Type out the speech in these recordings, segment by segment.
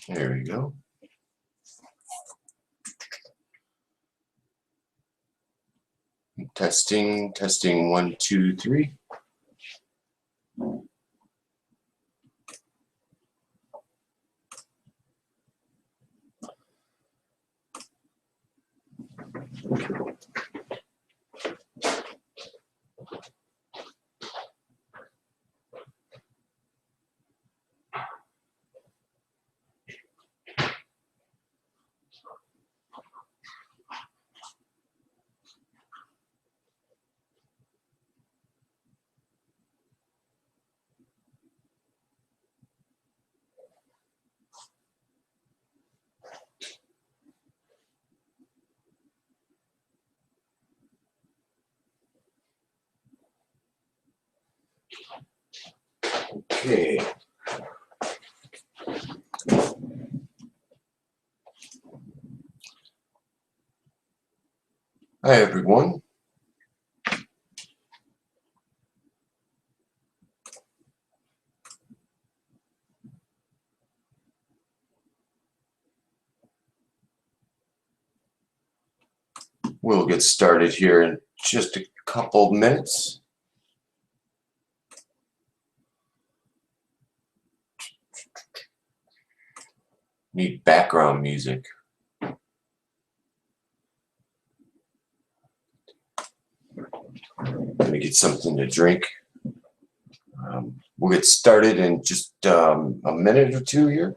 There we go. Testing, testing, 1, 2, 3. Okay. Hi, everyone. We'll get started here in just a couple minutes. Need background music. Let me get something to drink. We'll get started in just a minute or two here.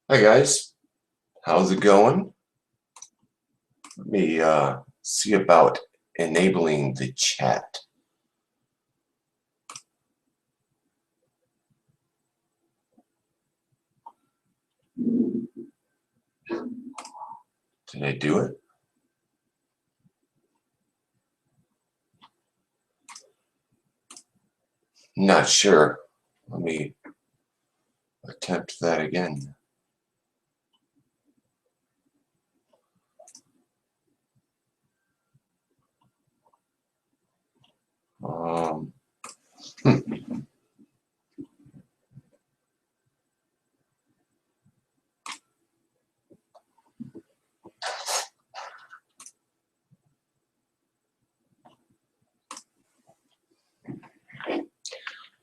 Hi guys, how's it going? Let me see about enabling the chat. Did I do it? Not sure. Let me attempt that again. Hmm.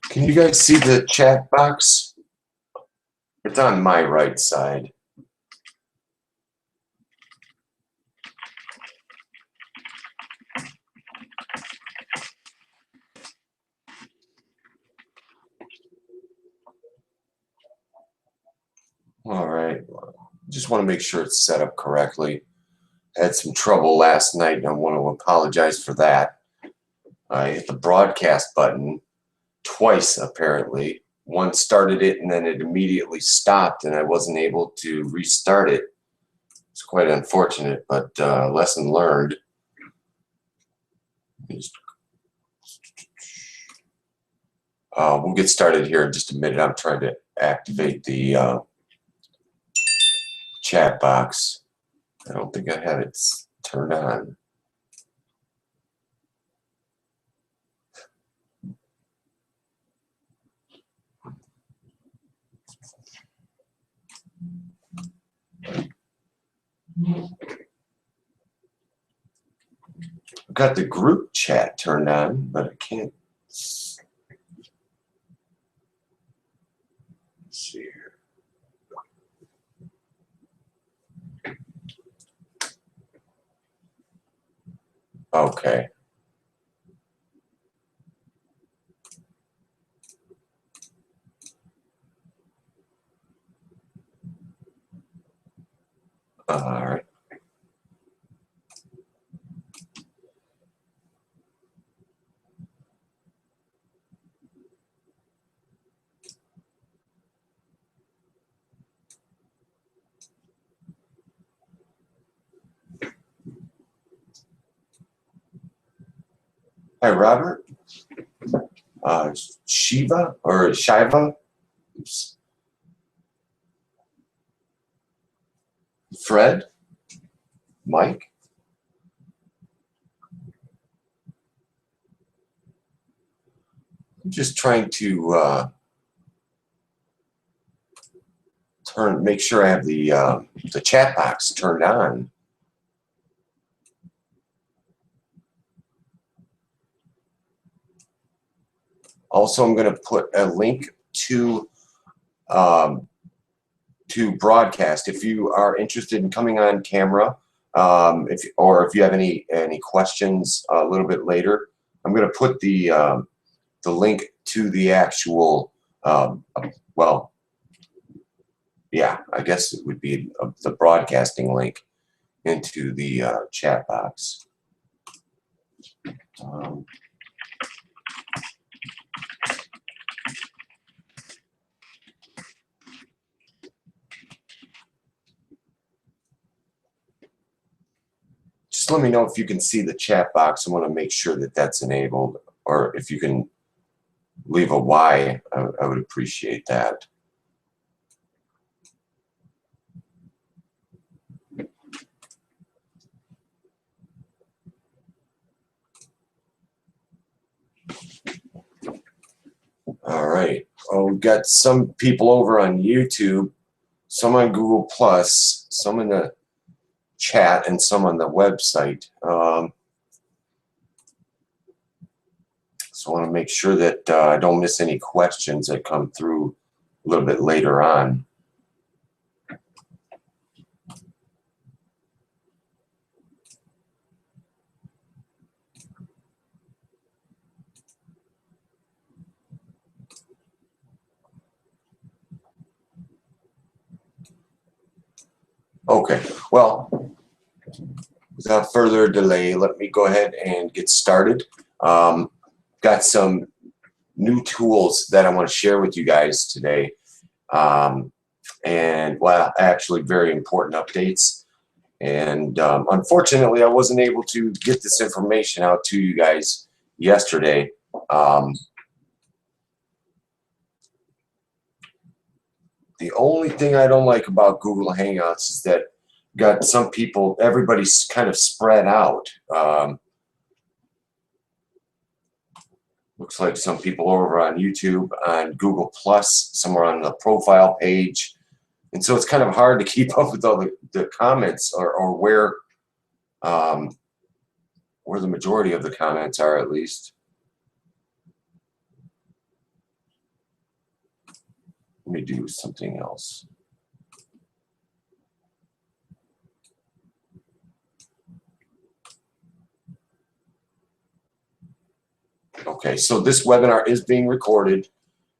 Can you guys see the chat box? It's on my right side. All right. Just want to make sure it's set up correctly. Had some trouble last night, and I want to apologize for that. I hit the broadcast button twice, apparently. One started it, and then it immediately stopped, and I wasn't able to restart it. It's quite unfortunate, but lesson learned. We'll get started here in just a minute. I'm trying to activate the chat box. I don't think I have it turned on. I've got the group chat turned on, but I can't. Let's see here. Okay. All right. Hi, Robert. Shiva. Oops. Fred. Mike. I'm just trying to make sure I have the chat box turned on. Also, I'm going to put a link to broadcast if you are interested in coming on camera, if you have any questions a little bit later. I'm going to put the link to the actual well, yeah, I guess it would be the broadcasting link into the chat box. Just let me know if you can see the chat box. I want to make sure that that's enabled, or if you can leave a Y, I would appreciate that. All right. Oh, we've got some people over on YouTube, some on Google Plus, some in the chat, and some on the website. So I want to make sure that I don't miss any questions that come through a little bit later on. Okay, well, without further delay, let me go ahead and get started. Got some new tools that I want to share with you guys today. And well, actually very important updates. And unfortunately, I wasn't able to get this information out to you guys yesterday. The only thing I don't like about Google Hangouts is that got some people, everybody's kind of spread out. Looks like some people over on YouTube, on Google Plus, somewhere on the profile page. And so it's kind of hard to keep up with all the comments, or where the majority of the comments are, at least. Let me do something else. Okay, so this webinar is being recorded,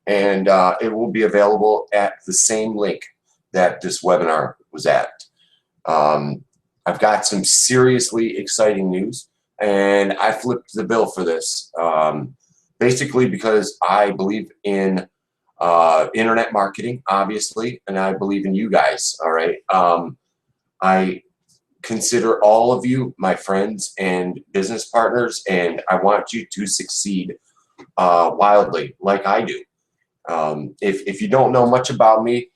and it will be available at the same link that this webinar was at. I've got some seriously exciting news, and I flipped the bill for this, basically because I believe in internet marketing, obviously, and I believe in you guys, all right? I consider all of you my friends and business partners, and I want you to succeed wildly, like I do. If you don't know much about me,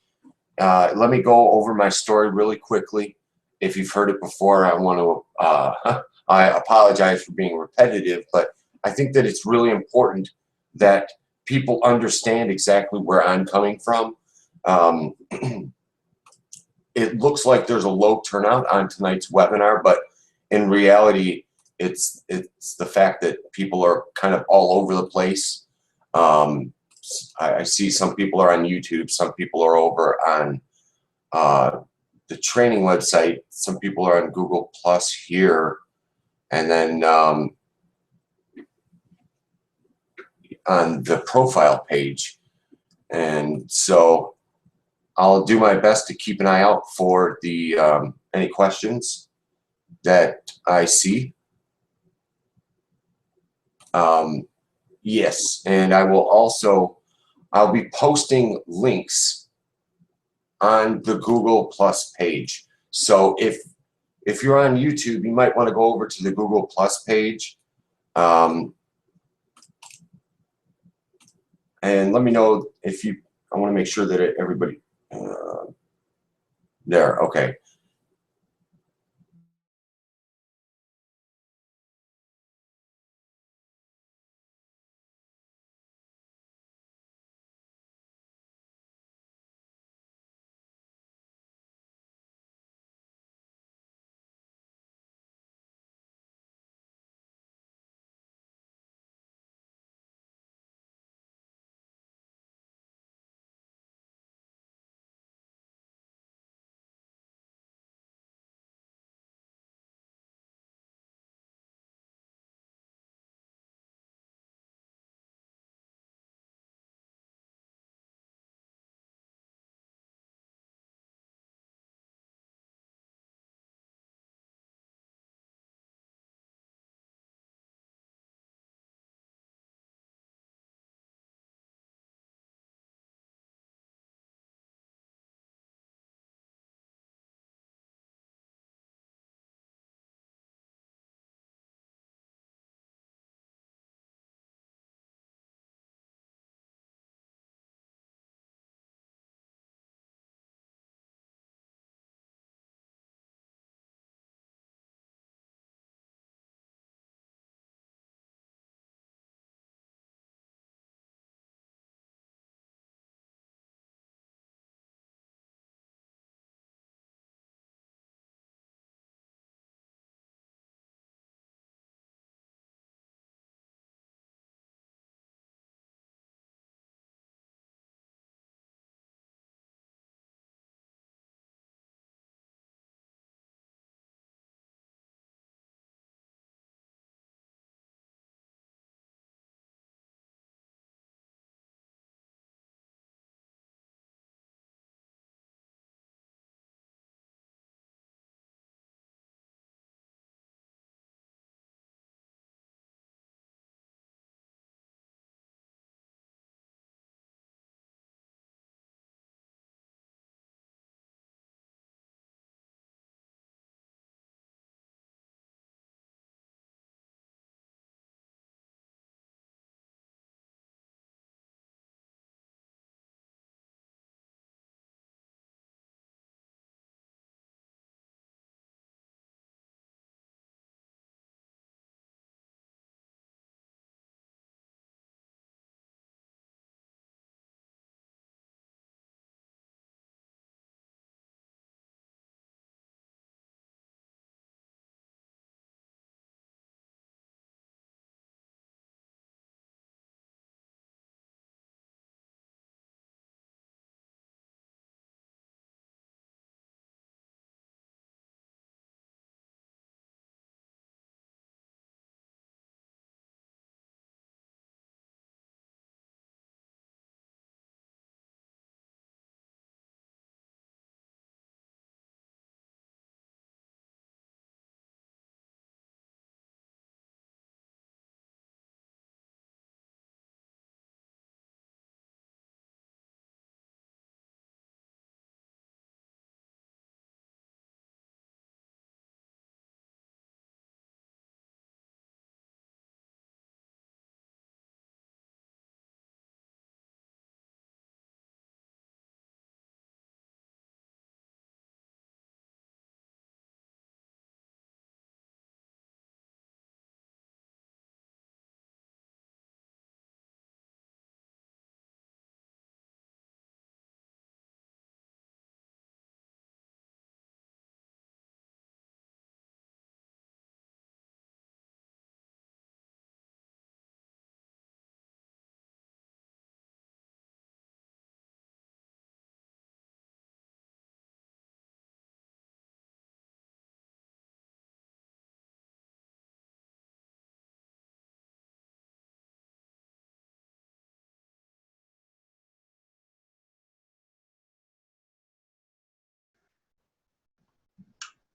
let me go over my story really quickly. If you've heard it before, I want to I apologize for being repetitive, but I think that it's really important that people understand exactly where I'm coming from. It looks like there's a low turnout on tonight's webinar, but in reality, it's the fact that people are kind of all over the place. I see some people are on YouTube, some people are over on the training website, some people are on Google Plus here, and then on the profile page. And so I'll do my best to keep an eye out for the any questions that I see. Yes, and I'll be posting links on the Google Plus page. So if you're on YouTube, you might want to go over to the Google Plus page. and let me know if you. I want to make sure that everybody there. Okay.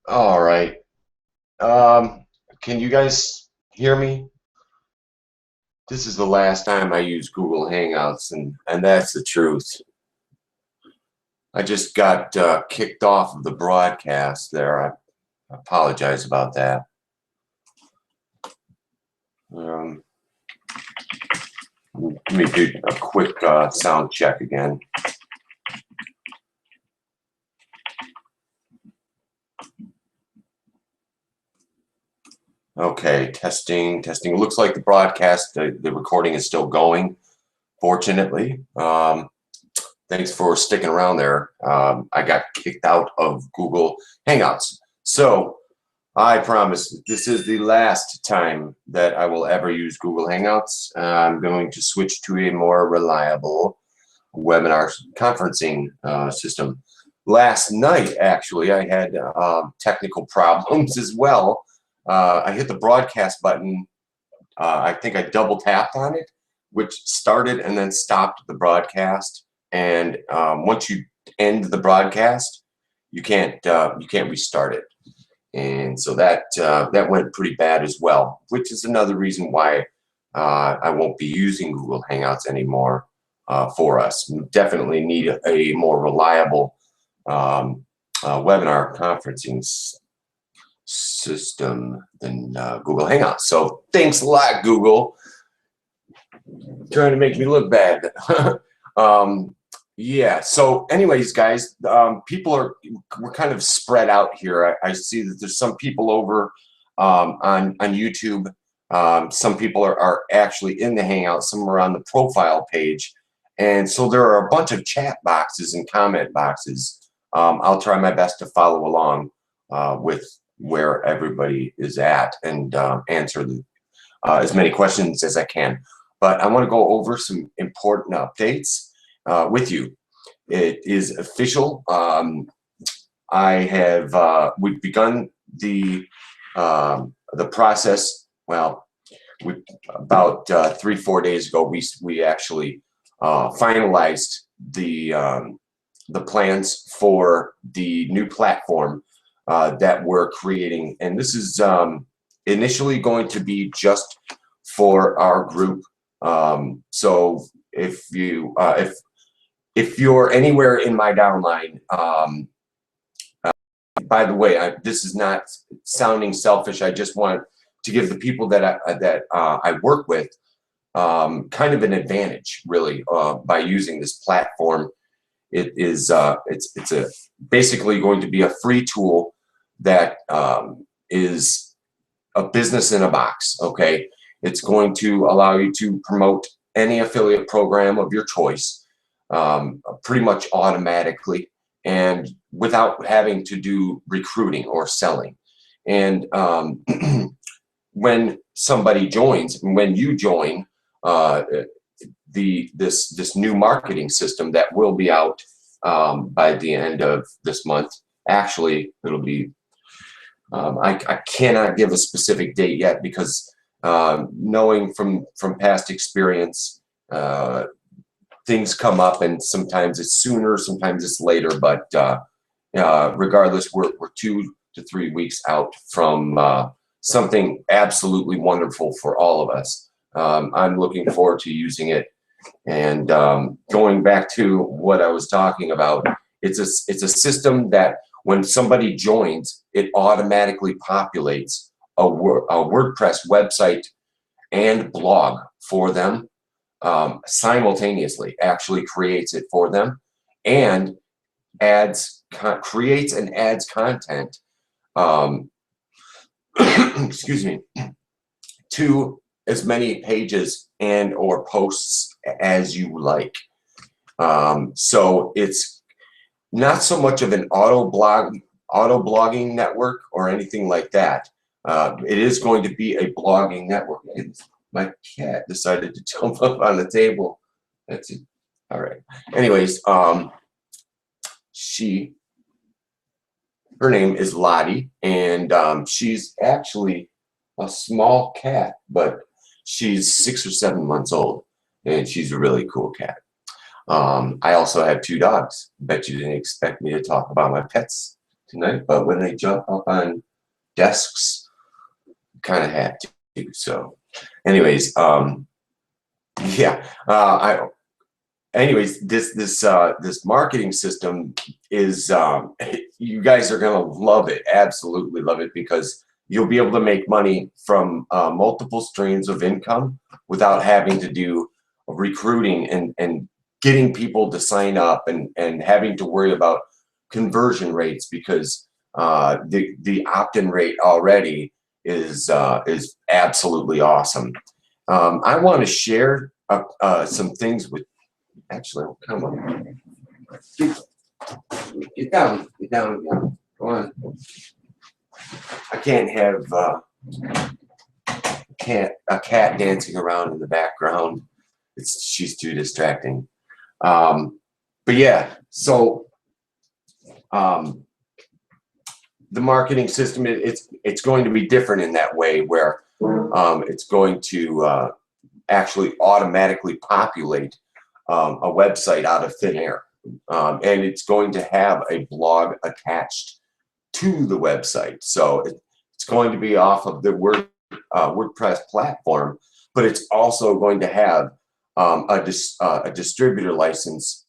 All right. Um, can you guys hear me? This is the last time I use Google Hangouts, and that's the truth. I just got kicked off of the broadcast there. I apologize about that. Let me do a quick sound check again. Okay, testing. It looks like the broadcast, the recording is still going, fortunately. Thanks for sticking around there. I got kicked out of Google Hangouts. So I promise this is the last time that I will ever use Google Hangouts. I'm going to switch to a more reliable webinar conferencing system. Last night, actually, I had technical problems as well. I hit the broadcast button. I think I double tapped on it, which started and then stopped the broadcast. And once you end the broadcast, you can't restart it. And so that went pretty bad as well, which is another reason why I won't be using Google Hangouts anymore for us. We definitely need a more reliable webinar conferencing system than Google Hangouts. So thanks a lot, Google. Trying to make me look bad. Yeah, so anyways, guys, we're kind of spread out here. I see that there's some people over on YouTube. Some people are actually in the Hangout. Some are on the profile page. And so there are a bunch of chat boxes and comment boxes. I'll try my best to follow along with where everybody is at and answer as many questions as I can. But I want to go over some important updates with you. It is official. We've begun the process. Well, about 3-4 days ago, we actually finalized the plans for the new platform that we're creating, and this is initially going to be just for our group. So if you're anywhere in my downline, by the way, this is not sounding selfish. I just want to give the people that I work with kind of an advantage, really, by using this platform. It's basically going to be a free tool that is a business in a box. Okay, it's going to allow you to promote any affiliate program of your choice, pretty much automatically and without having to do recruiting or selling. And when somebody joins, when you join this new marketing system that will be out by the end of this month. Actually, it'll be I cannot give a specific date yet because knowing from past experience, things come up and sometimes it's sooner, sometimes it's later, but regardless, we're 2 to 3 weeks out from something absolutely wonderful for all of us. I'm looking forward to using it. And going back to what I was talking about, it's a system that when somebody joins, it automatically populates a WordPress website and blog for them simultaneously, actually creates it for them, and creates and adds content excuse me, to as many pages and or posts as you like. So it's not so much of an auto blogging network or anything like that. It is going to be a blogging network. My cat decided to jump up on the table. That's it. All right. Anyways, her name is Lottie, and she's actually a small cat, but she's 6 or 7 months old, and she's a really cool cat. I also have 2 dogs. Bet you didn't expect me to talk about my pets tonight, but when they jump up on desks, kind of had to. So, anyways, yeah. Anyways, this marketing system is you guys are gonna love it, absolutely love it, because you'll be able to make money from multiple streams of income without having to do recruiting and getting people to sign up and having to worry about conversion rates, because the opt-in rate already is absolutely awesome. I want to share some things with. Actually, come on, get down, get down, go on. I can't have a cat dancing around in the background. She's too distracting. But yeah, so the marketing system, it's going to be different in that way, where it's going to actually automatically populate a website out of thin air, and it's going to have a blog attached to the website. So it's going to be off of the WordPress platform, but it's also going to have a distributor license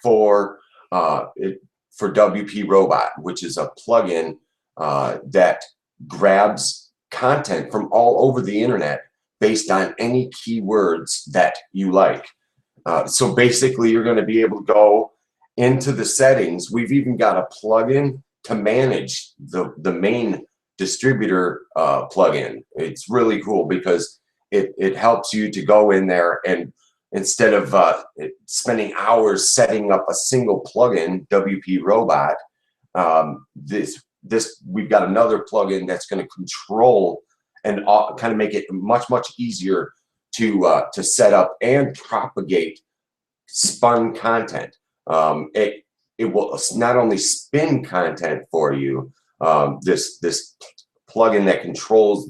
for WP Robot, which is a plugin that grabs content from all over the internet based on any keywords that you like. So basically, you're going to be able to go into the settings. We've even got a plugin to manage the main distributor plugin. It's really cool because it helps you to go in there, and instead of spending hours setting up a single plugin, WP Robot, we've got another plugin that's going to control and kind of make it much easier to set up and propagate spun content. It will not only spin content for you, this plugin that controls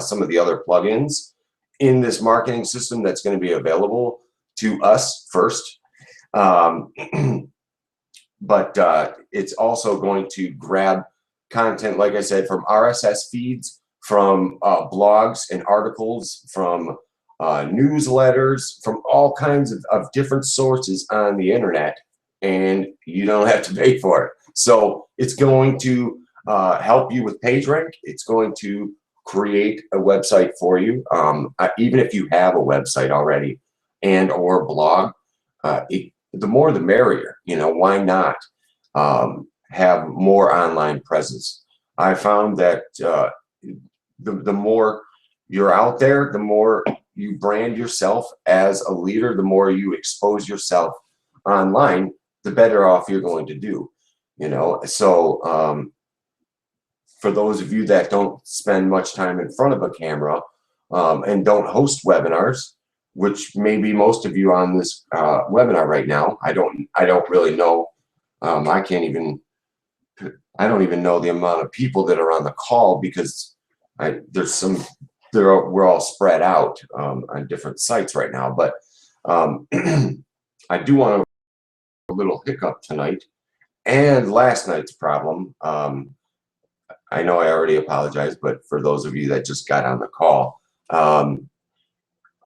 some of the other plugins in this marketing system that's going to be available to us first. But it's also going to grab content, like I said, from RSS feeds, from blogs and articles, from newsletters, from all kinds of different sources on the internet, and you don't have to pay for it. So it's going to help you with PageRank. It's going to create a website for you, even if you have a website already and or blog. The more the merrier. Why not have more online presence? I found that the more you're out there, the more you brand yourself as a leader, the more you expose yourself online, the better off you're going to do. So for those of you that don't spend much time in front of a camera and don't host webinars, which may be most of you on this webinar right now, I don't really know. I don't even know the amount of people that are on the call, because we're all spread out on different sites right now. But I do want a little hiccup tonight and last night's problem. I know I already apologized, but for those of you that just got on the call, I'm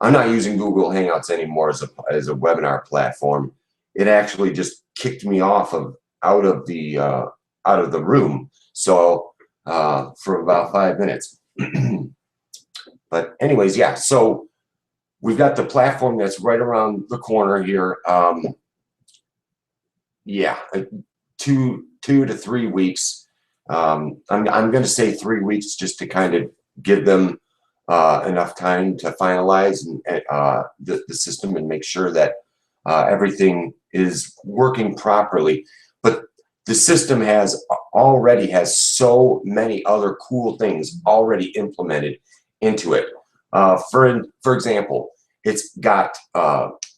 not using Google Hangouts anymore as a webinar platform. It actually just kicked me off out of the room. So for about 5 minutes. But anyways, yeah. So we've got the platform that's right around the corner here. Yeah, 2 to 3 weeks. I'm going to say 3 weeks just to kind of give them enough time to finalize the system and make sure that everything is working properly. But the system already has so many other cool things already implemented into it. For example, it's got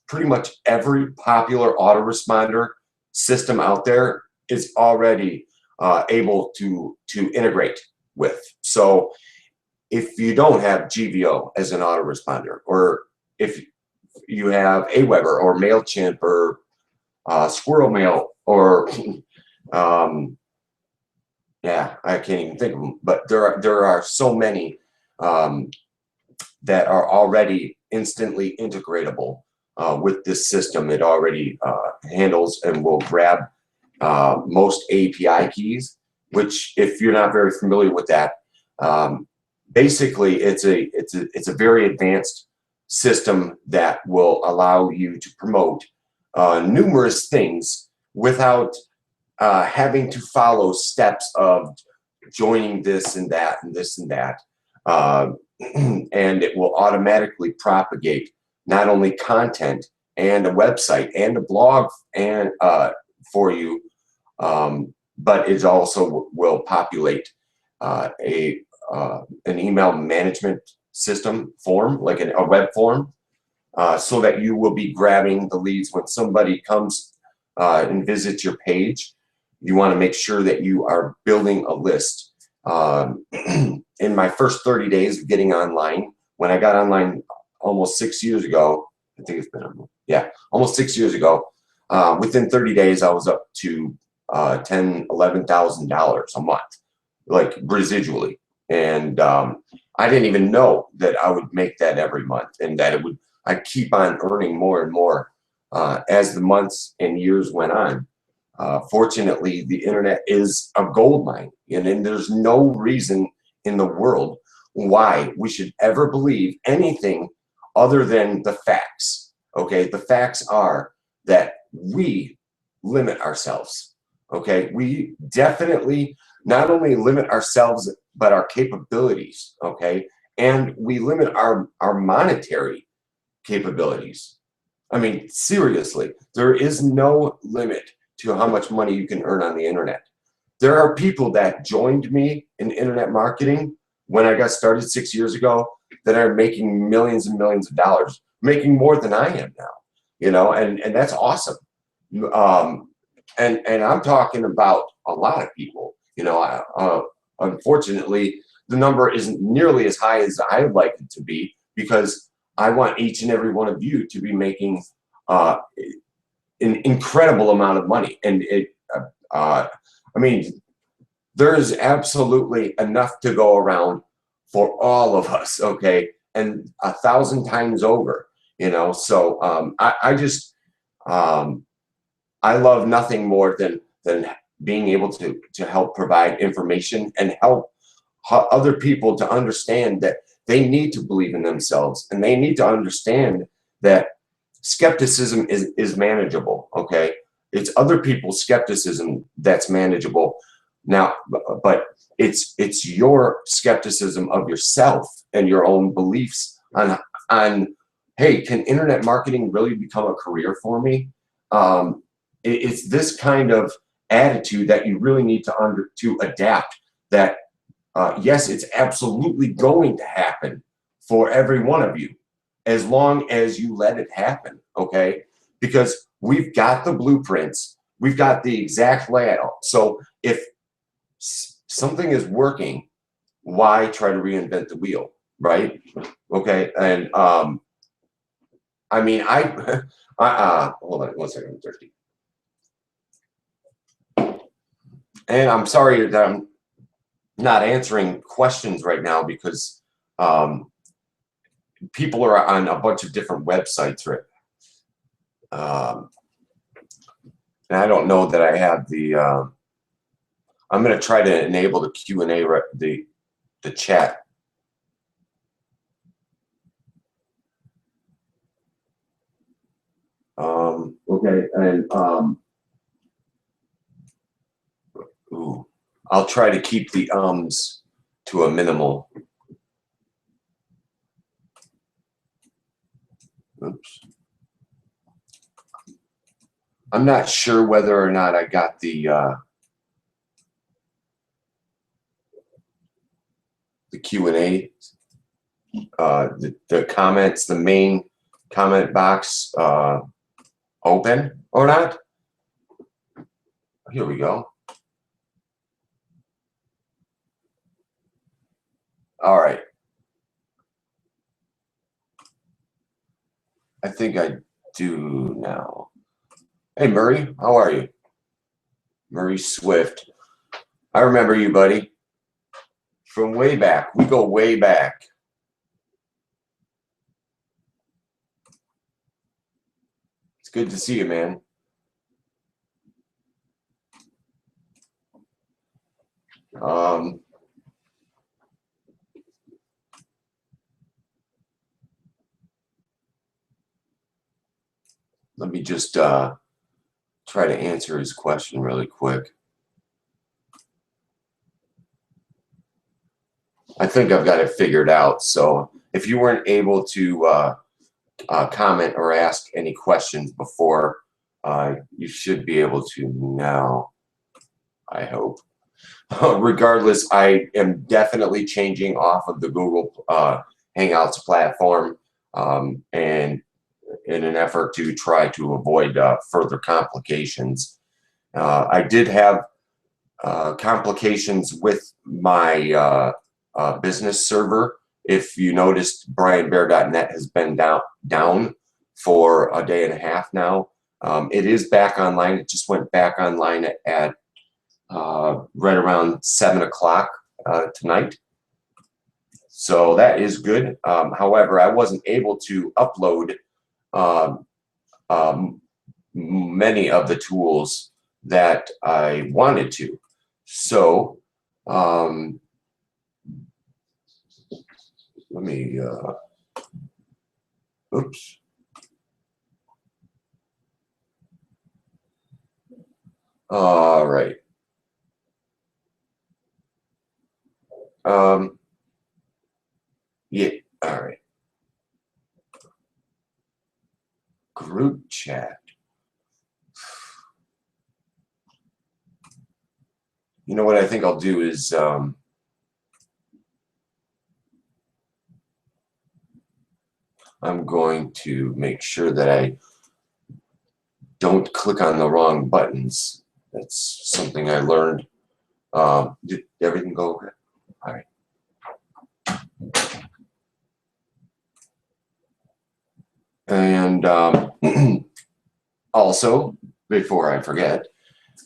pretty much every popular autoresponder system out there is already able to integrate with. So if you don't have GVO as an autoresponder, or if you have Aweber or MailChimp or Squirrel Mail or yeah, I can't even think of them, but there are so many that are already instantly integratable with this system. It already handles and will grab most API keys, which, if you're not very familiar with that, basically it's a very advanced system that will allow you to promote numerous things without having to follow steps of joining this and that and this and that. And it will automatically propagate not only content and a website and a blog and for you, but it also will populate an email management system form, like a web form, so that you will be grabbing the leads when somebody comes and visits your page. You want to make sure that you are building a list. In my first 30 days of getting online, when I got online almost 6 years ago, I think it's been, almost 6 years ago, within 30 days, I was up to $10,000, $11,000 a month, like residually. And I didn't even know that I would make that every month, and that I'd keep on earning more and more as the months and years went on. Fortunately, the internet is a gold mine, and there's no reason in the world why we should ever believe anything other than the facts. Okay, the facts are that we limit ourselves. Okay, we definitely not only limit ourselves, but our capabilities. Okay, and we limit our monetary capabilities. I mean, seriously, there is no limit to how much money you can earn on the internet. There are people that joined me in internet marketing when I got started 6 years ago that are making millions and millions of dollars, making more than I am now, and that's awesome. And I'm talking about a lot of people, unfortunately, the number isn't nearly as high as I would like it to be, because I want each and every one of you to be making an incredible amount of money. And I mean, there's absolutely enough to go around for all of us, okay? And 1,000 times over, so I just, I love nothing more than being able to help provide information and help other people to understand that they need to believe in themselves, and they need to understand that skepticism is manageable. Okay, it's other people's skepticism that's manageable now, but it's your skepticism of yourself and your own beliefs on hey, can internet marketing really become a career for me? It's this kind of attitude that you really need to adapt. That yes, it's absolutely going to happen for every one of you, as long as you let it happen, okay? Because we've got the blueprints, we've got the exact layout. So if something is working, why try to reinvent the wheel, right? Okay, and I mean, hold on 1 second, I'm thirsty. And I'm sorry that I'm not answering questions right now, because people are on a bunch of different websites, right? And I don't know that I have the. I'm going to try to enable the Q&A, the chat. Okay, and ooh, I'll try to keep the ums to a minimal. Oops. I'm not sure whether or not I got the Q&A, the comments, the main comment box open or not. Here we go. All right. I think I do now. Hey, Murray, how are you? Murray Swift. I remember you, buddy. From way back. We go way back. It's good to see you, man. Let me just try to answer his question really quick. I think I've got it figured out. So if you weren't able to comment or ask any questions before, you should be able to now, I hope. Regardless, I am definitely changing off of the Google Hangouts platform, and in an effort to try to avoid further complications. I did have complications with my business server. If you noticed, brianbear.net has been down for a day and a half now. It is back online. It just went back online at right around 7 o'clock tonight. So that is good. However, I wasn't able to upload many of the tools that I wanted to. So let me, oops. All right. Yeah, all right. Group chat. You know what I think I'll do is I'm going to make sure that I don't click on the wrong buttons. That's something I learned. Did everything go okay? All right. And also, before I forget,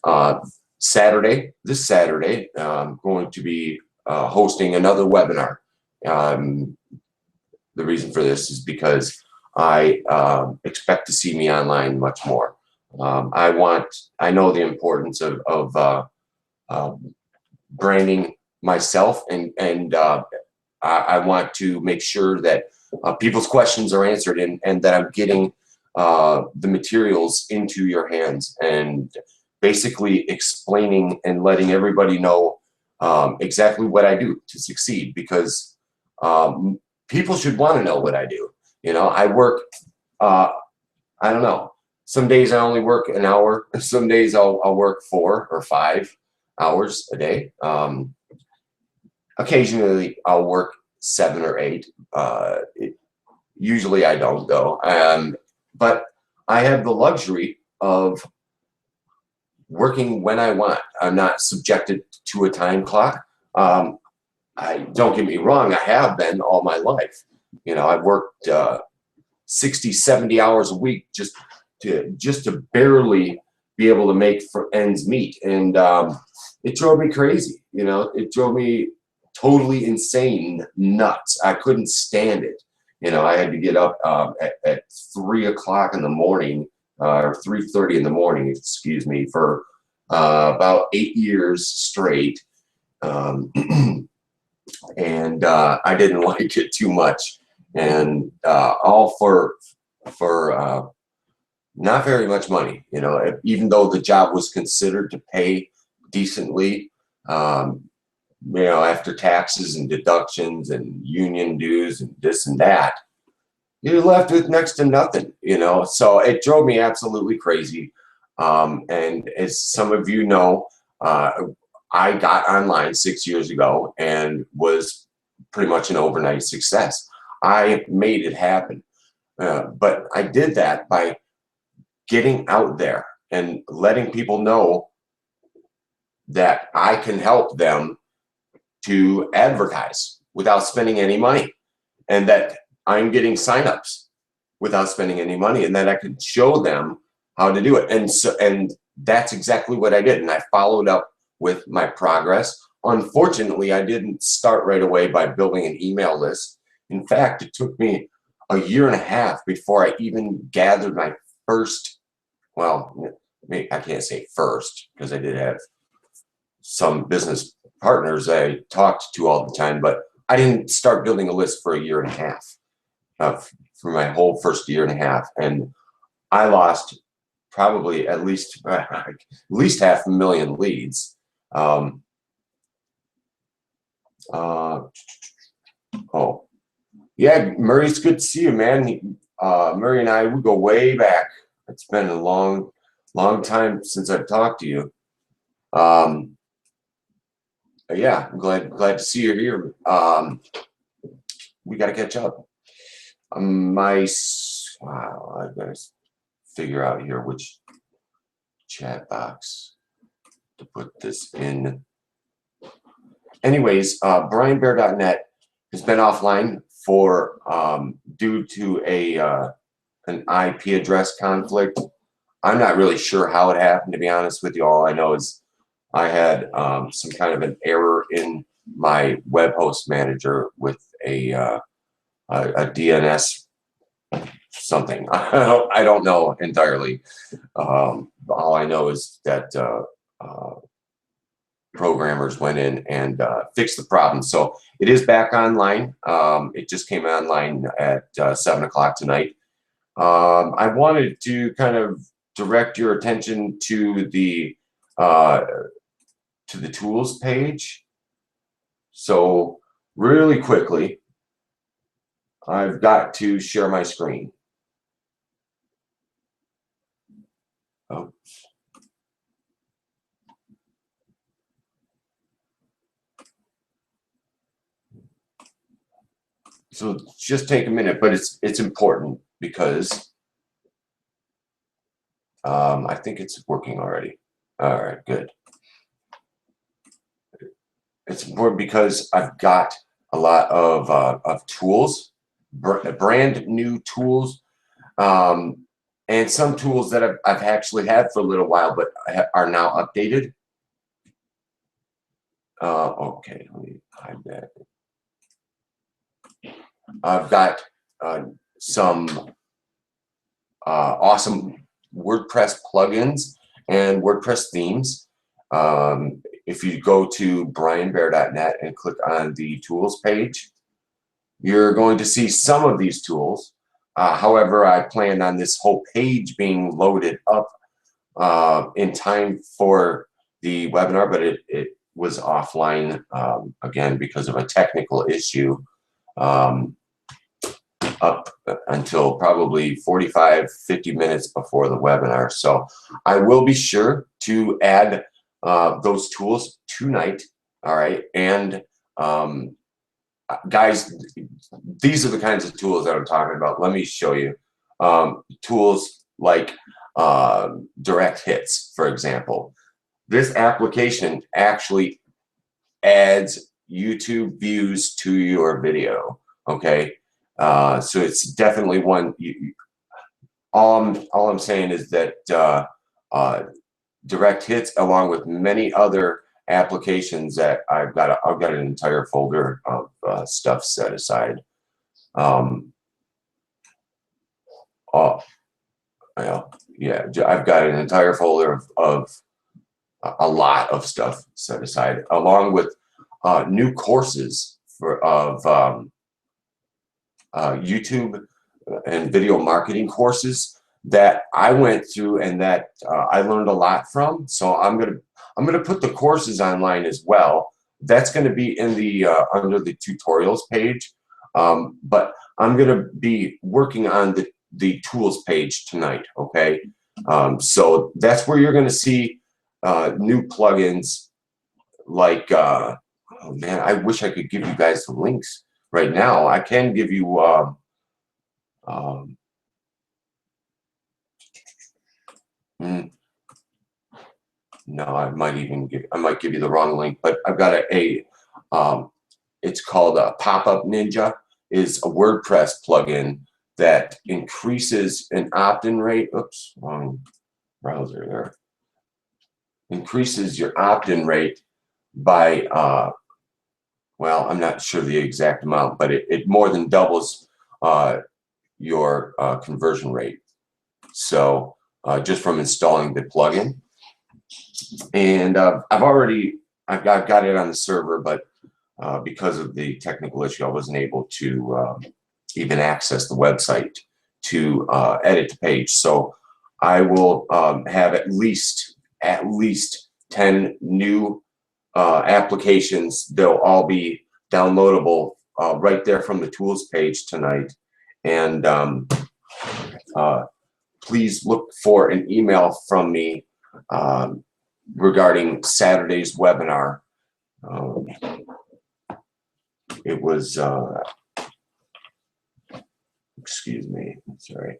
this Saturday, I'm going to be hosting another webinar. The reason for this is because I expect to see me online much more. I know the importance of branding myself, and I want to make sure that people's questions are answered, and that I'm getting the materials into your hands, and basically explaining and letting everybody know exactly what I do to succeed, because people should want to know what I do. You know, I work, I don't know, some days I only work an hour, some days I'll work 4 or 5 hours a day. Occasionally I'll work 7 or 8. Usually I don't, though. But I have the luxury of working when I want. I'm not subjected to a time clock. Don't get me wrong, I have been all my life. You know, I've worked 60, 70 hours a week just to barely be able to make for ends meet. And it drove me crazy. You know, it drove me totally insane, nuts. I couldn't stand it. You know, I had to get up at 3 o'clock in the morning, or 3:30 in the morning, excuse me, for about 8 years straight. And I didn't like it too much, and all for not very much money. You know, even though the job was considered to pay decently, you know, after taxes and deductions and union dues and this and that, you're left with next to nothing. You know, so it drove me absolutely crazy. And as some of you know, I got online 6 years ago and was pretty much an overnight success. I made it happen. But I did that by getting out there and letting people know that I can help them to advertise without spending any money, and that I'm getting signups without spending any money, and that I could show them how to do it. And that's exactly what I did. And I followed up with my progress. Unfortunately, I didn't start right away by building an email list. In fact, it took me a year and a half before I even gathered my first, well, I can't say first, because I did have some business partners I talked to all the time, but I didn't start building a list for a year and a half, for my whole first year and a half. And I lost probably at least 500,000 leads. Oh, yeah, Murray, it's good to see you, man. Murray and I, we go way back. It's been a long time since I've talked to you. Yeah, I'm glad to see you here. We got to catch up. Wow, I've got to figure out here which chat box to put this in. Anyways, BrianBear.net has been offline for due to an IP address conflict. I'm not really sure how it happened, to be honest with you. All I know is I had some kind of an error in my web host manager with a DNS something. I don't know entirely. All I know is that programmers went in and fixed the problem. So it is back online. It just came online at 7 o'clock tonight. I wanted to kind of direct your attention to the tools page. So really quickly, I've got to share my screen. Oops. So just take a minute, but it's important because I think it's working already. All right, good. It's important because I've got a lot of tools, brand new tools, and some tools that I've actually had for a little while, but are now updated. Okay, let me hide that. I've got some awesome WordPress plugins and WordPress themes. If you go to BrianBear.net and click on the tools page, you're going to see some of these tools. However, I planned on this whole page being loaded up in time for the webinar, but it was offline again because of a technical issue up until probably 45-50 minutes before the webinar. So I will be sure to add those tools tonight. All right, and guys, these are the kinds of tools that I'm talking about. Let me show you. Tools like direct hits, for example. This application actually adds YouTube views to your video. Okay, so it's definitely one. All I'm saying is that direct hits, along with many other applications that I've got an entire folder of stuff set aside. Yeah, I've got an entire folder of a lot of stuff set aside, along with new courses of YouTube and video marketing courses that I went through and that I learned a lot from. So I'm gonna put the courses online as well. That's going to be in the under the tutorials page, but I'm going to be working on the tools page tonight. Okay, so that's where you're going to see new plugins like oh man, I wish I could give you guys the links right now. I can give you no, I might give you the wrong link, but I've got it's called a Pop-Up Ninja. Is a WordPress plugin that increases an opt-in rate. Oops, wrong browser there. Increases your opt-in rate by well, I'm not sure the exact amount, but it more than doubles your conversion rate. So just from installing the plugin. And I've got it on the server, but because of the technical issue, I wasn't able to even access the website to edit the page. So I will have at least 10 new applications. They'll all be downloadable right there from the tools page tonight. And please look for an email from me regarding Saturday's webinar. It was, excuse me, sorry.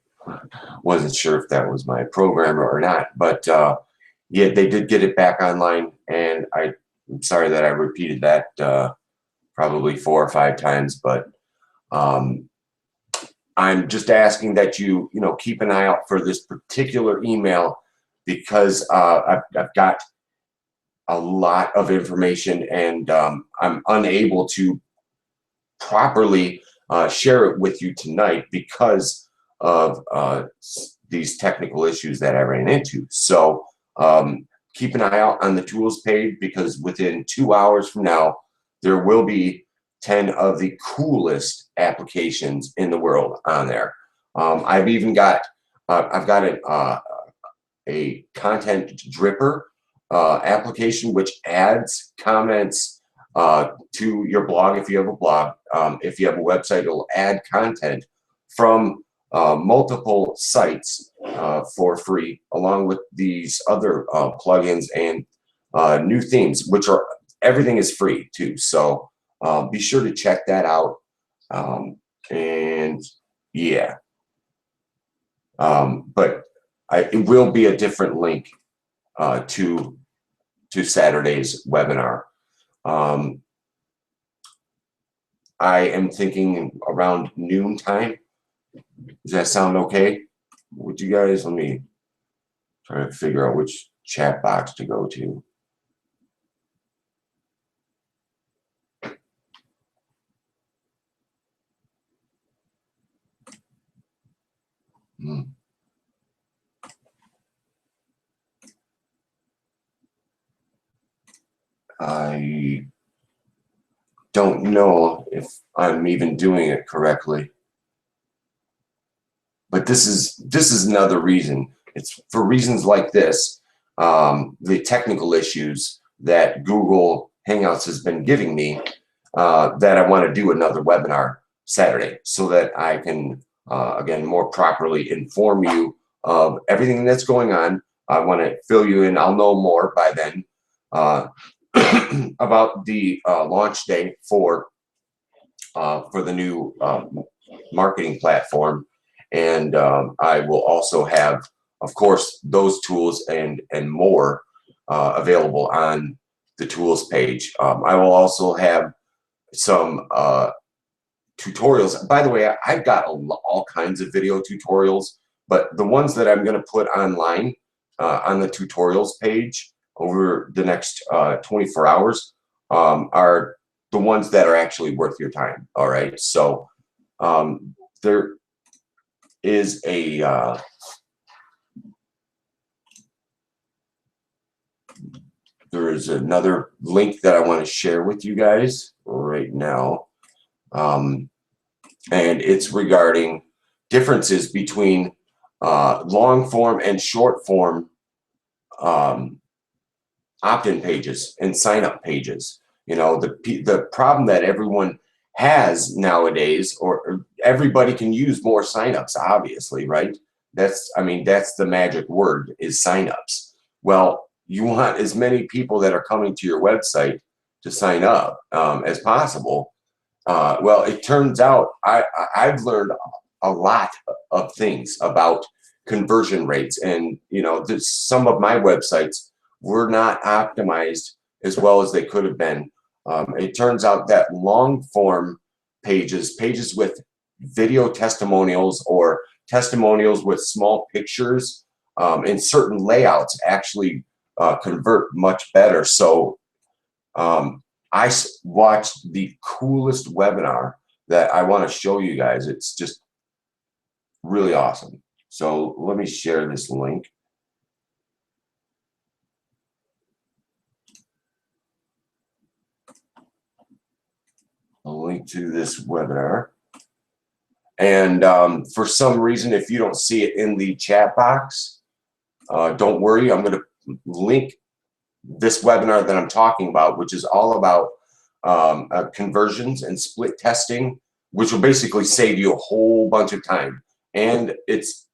Wasn't sure if that was my programmer or not, but yeah, they did get it back online, and I'm sorry that I repeated that probably 4 or 5 times, but I'm just asking that you keep an eye out for this particular email, because I've got a lot of information, and I'm unable to properly share it with you tonight because of these technical issues that I ran into. So keep an eye out on the tools page, because within 2 hours from now, there will be 10 of the coolest applications in the world on there. I've even got I've got a content dripper application which adds comments to your blog. If you have a blog, if you have a website, it'll add content from multiple sites for free, along with these other plugins and new themes, which are, everything is free too. So be sure to check that out. And yeah, but it will be a different link to Saturday's webinar. I am thinking around noon time. Does that sound okay? Would you guys, let me try to figure out which chat box to go to. I don't know if I'm even doing it correctly, but this is another reason. It's for reasons like this, the technical issues that Google Hangouts has been giving me, that I want to do another webinar Saturday, so that I can again more properly inform you of everything that's going on. I want to fill you in. I'll know more by then about the launch day for the new marketing platform, and I will also have, of course, those tools and more available on the tools page. I will also have some tutorials. By the way, I've got all kinds of video tutorials, but the ones that I'm going to put online on the tutorials page over the next 24 hours are the ones that are actually worth your time. All right. So there is a there is another link that I want to share with you guys right now. And it's regarding differences between long form and short form opt-in pages and sign-up pages. The problem that everyone has nowadays, or everybody can use more sign-ups, obviously, right? That's the magic word, is sign-ups. Well, you want as many people that are coming to your website to sign up as possible. Well, it turns out I've learned a lot of things about conversion rates, and some of my websites were not optimized as well as they could have been. It turns out that long form pages with video testimonials or testimonials with small pictures and certain layouts actually convert much better. So I watched the coolest webinar that I want to show you guys. It's just really awesome. So let me share this link. A link to this webinar. And for some reason, if you don't see it in the chat box, don't worry. I'm going to link this webinar that I'm talking about, which is all about conversions and split testing, which will basically save you a whole bunch of time. And it's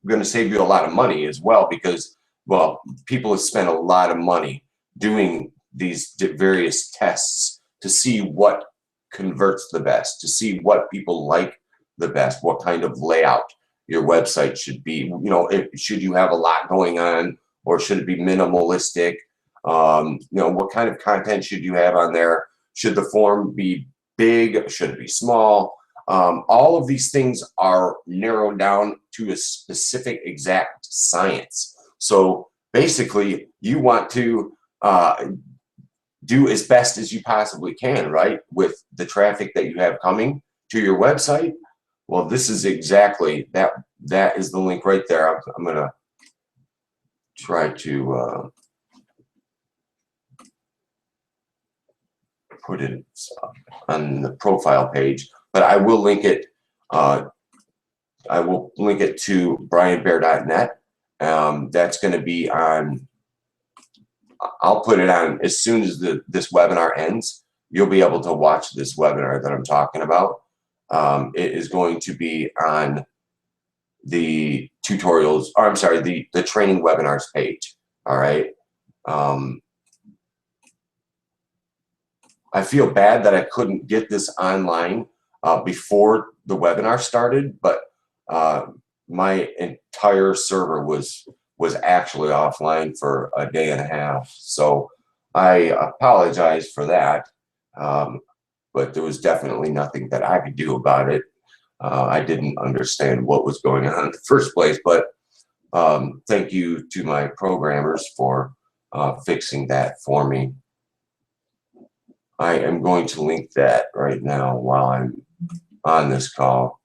going to save you a lot of money as well, because, well, people have spent a lot of money doing these various tests to see what converts the best, to see what people like the best, what kind of layout your website should be. You know, should you have a lot going on, or should it be minimalistic? You know, what kind of content should you have on there? Should the form be big? Should it be small? All of these things are narrowed down to a specific exact science. So basically, you want to do as best as you possibly can, right? With the traffic that you have coming to your website. Well, this is exactly that. That is the link right there. I'm going to try to put it on the profile page, but I will link it. I will link it to brianbear.net. That's going to be on. I'll put it on as soon as this webinar ends. You'll be able to watch this webinar that I'm talking about. It is going to be on the tutorials, or I'm sorry, the training webinars page. All right. I feel bad that I couldn't get this online before the webinar started, but my entire server was actually offline for a day and a half. So I apologize for that, but there was definitely nothing that I could do about it. I didn't understand what was going on in the first place, but thank you to my programmers for fixing that for me. I am going to link that right now while I'm on this call.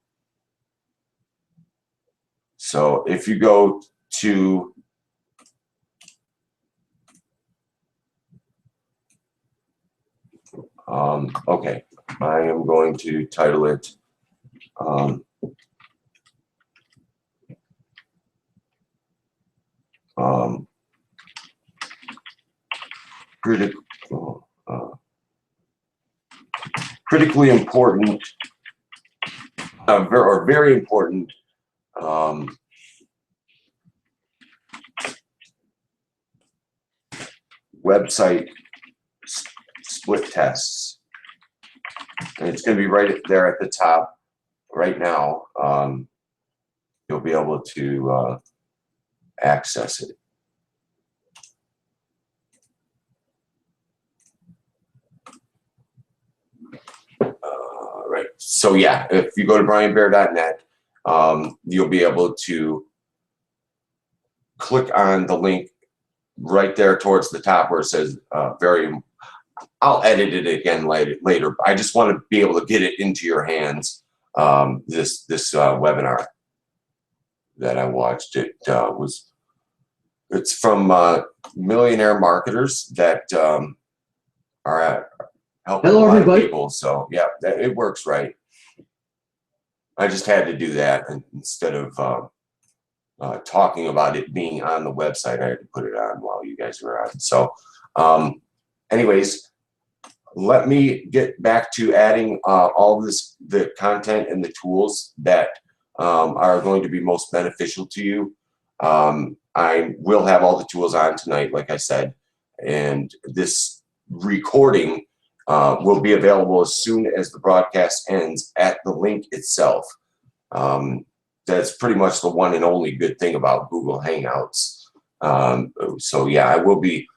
So if you go to okay, I am going to title it critically important, or very important website split tests. And it's going to be right there at the top right now. You'll be able to access it. Right. So yeah, if you go to brianbear.net, you'll be able to click on the link right there towards the top where it says I'll edit it again later. I just want to be able to get it into your hands. This webinar that I watched, it's from millionaire marketers that are helping a lot of people. So yeah, it works right. I just had to do that, and instead of talking about it being on the website, I had to put it on while you guys were on. So anyways, let me get back to adding all this, the content and the tools that are going to be most beneficial to you. I will have all the tools on tonight, like I said, and this recording will be available as soon as the broadcast ends at the link itself. That's pretty much the one and only good thing about Google Hangouts. So yeah, I will be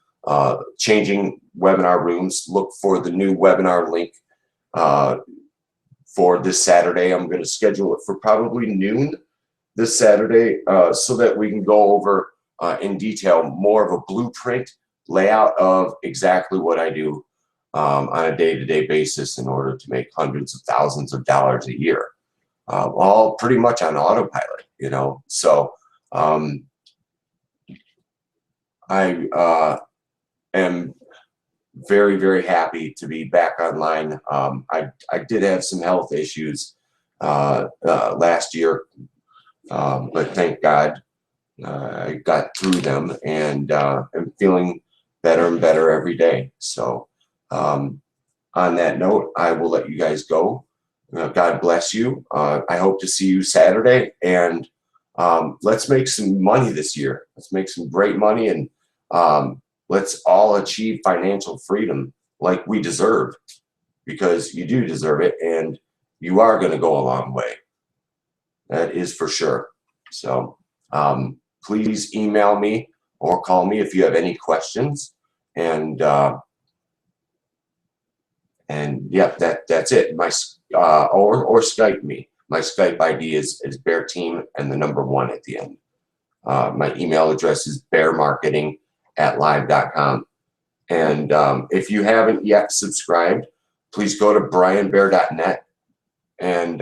changing webinar rooms. Look for the new webinar link for this Saturday. I'm going to schedule it for probably noon this Saturday so that we can go over in detail more of a blueprint layout of exactly what I do on a day-to-day basis in order to make hundreds of thousands of dollars a year. All pretty much on autopilot, you know. So I am very, very happy to be back online. I did have some health issues last year, but thank God I got through them, and I'm feeling better and better every day. So on that note, I will let you guys go. God bless you. I hope to see you Saturday, and let's make some money this year. Let's make some great money, and let's all achieve financial freedom like we deserve, because you do deserve it, and you are going to go a long way. That is for sure. So please email me or call me if you have any questions. And yeah, that's it. My or Skype me. My Skype ID is Bear Team and the number 1 at the end. My email address is bearmarketing@live.com. And if you haven't yet subscribed, please go to brianbear.net and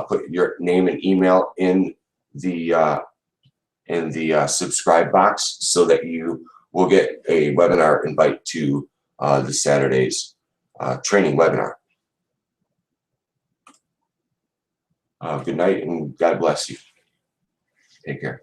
put your name and email in the subscribe box, so that you will get a webinar invite to the Saturday's training webinar. Good night, and God bless you. Take care.